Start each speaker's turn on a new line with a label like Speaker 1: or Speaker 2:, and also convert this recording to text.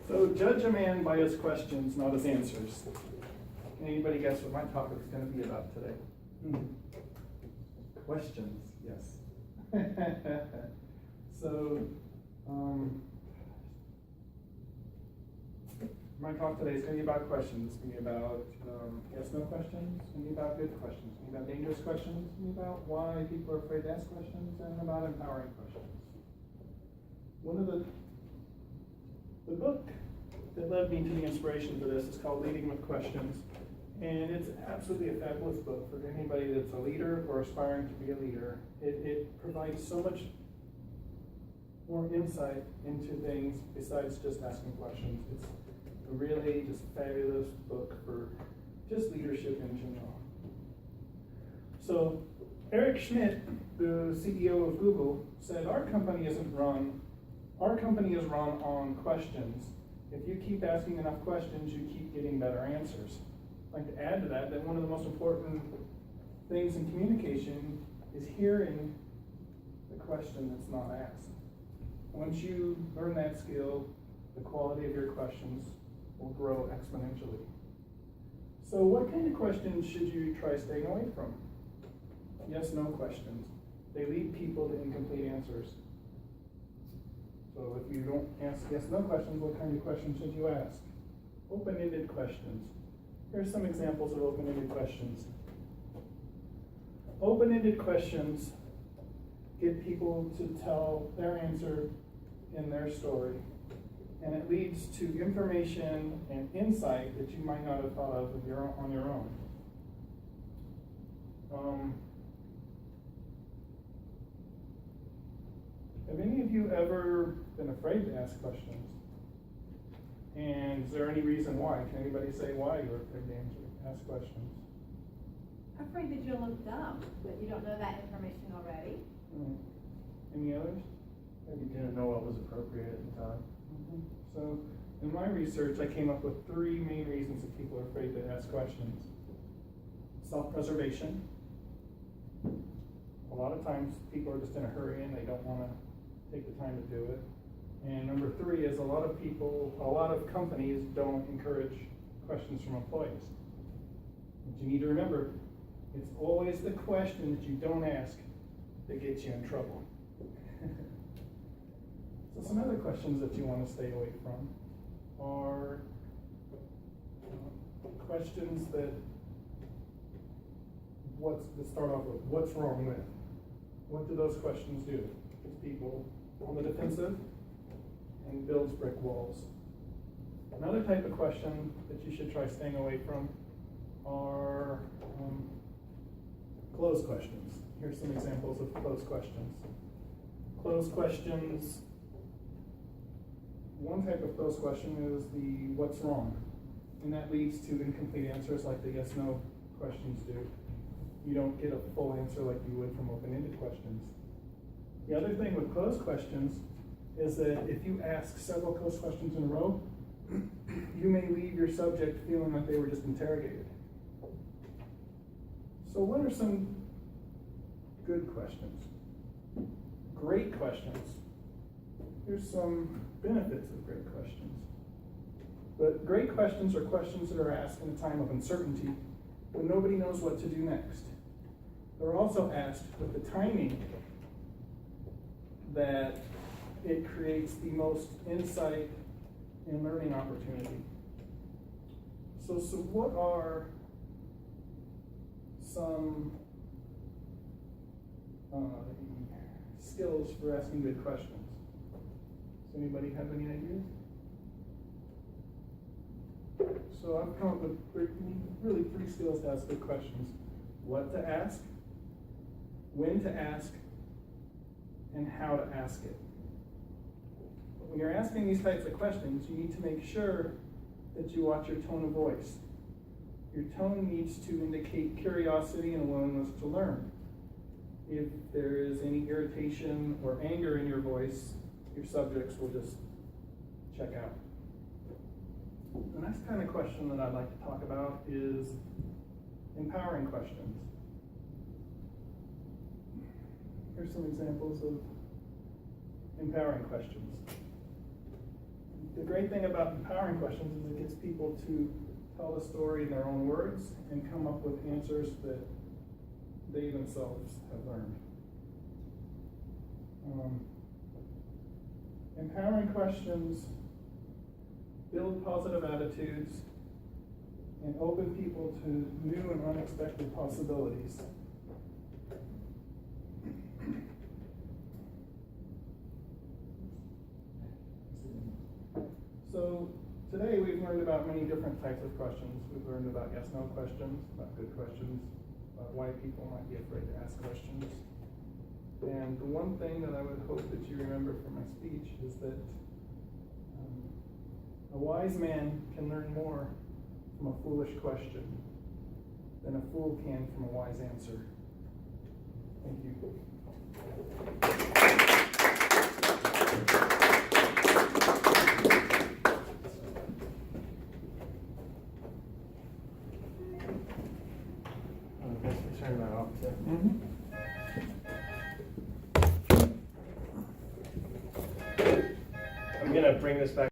Speaker 1: So judge a man by his questions, not his answers. Can anybody guess what my topic is going to be about today? Questions, yes. So, my talk today is going to be about questions. It's going to be about yes/no questions. It's going to be about good questions. It's going to be about dangerous questions. It's going to be about why people are afraid to ask questions, and about empowering questions. One of the book that led me to the inspiration for this is called Leading with Questions. And it's absolutely a fabulous book for anybody that's a leader or aspiring to be a leader. It provides so much more insight into things besides just asking questions. It's a really just fabulous book for just leadership in general. So Eric Schmidt, the CEO of Google, said our company is run on questions. If you keep asking enough questions, you keep getting better answers. I'd like to add to that one of the most important things in communication is hearing the question that's not asked. Once you learn that skill, the quality of your questions will grow exponentially. So what kind of questions should you try staying away from? Yes/no questions. They lead people to incomplete answers. So if you don't ask yes/no questions, what kind of questions should you ask? Open-ended questions. Here's some examples of open-ended questions. Open-ended questions get people to tell their answer in their story, and it leads to information and insight that you might not have thought of on your own. Have any of you ever been afraid to ask questions? And is there any reason why? Can anybody say why you're afraid to ask questions?
Speaker 2: I'm afraid that you'll look dumb, that you don't know that information already.
Speaker 1: Any others?
Speaker 3: Maybe didn't know what was appropriate at the time.
Speaker 1: So, in my research, I came up with 3 main reasons that people are afraid to ask questions. Self-preservation. A lot of times, people are just in a hurry and they don't want to take the time to do it. And number 3 is a lot of companies don't encourage questions from employees. But you need to remember, it's always the question that you don't ask that gets you in trouble. So some other questions that you want to stay away from are questions that start off with what's wrong with. What do those questions do? It puts people on the defensive and builds brick walls. Another type of question that you should try staying away from are closed questions. Here's some examples of closed questions. Closed questions, one type of closed question is the what's wrong, and that leads to incomplete answers like the yes/no questions do. You don't get a full answer like you would from open-ended questions. The other thing with closed questions is that if you ask several closed questions in a row, you may leave your subject feeling like they were just interrogated. So what are some good questions? Great questions. Here's some benefits of great questions. But great questions are questions that are asked in a time of uncertainty when nobody knows what to do next. They're also asked with the timing that it creates the most insight and learning opportunity. So what are some skills for asking good questions? Does anybody have any ideas? So I've come up with really 3 skills to ask good questions. What to ask, when to ask, and how to ask it. But when you're asking these types of questions, you need to make sure that you watch your tone of voice. Your tone needs to indicate curiosity and a willingness to learn. If there is any irritation or anger in your voice, your subjects will just check out. The next kind of question that I'd like to talk about is empowering questions. Here's some examples of empowering questions. the great thing about empowering questions is it gets people to tell a story in their own words and come up with answers that they themselves have learned. Empowering questions build positive attitudes and open people to new and unexpected possibilities. So today we've learned about many different types of questions. We've learned about yes/no questions, about good questions, about why people might be afraid to ask questions. And the one thing that I would hope that you remember from my speech is that a wise man can learn more from a foolish question than a fool can from a wise answer. Thank you.
Speaker 3: Thanks for turning that off too. I'm gonna bring this back.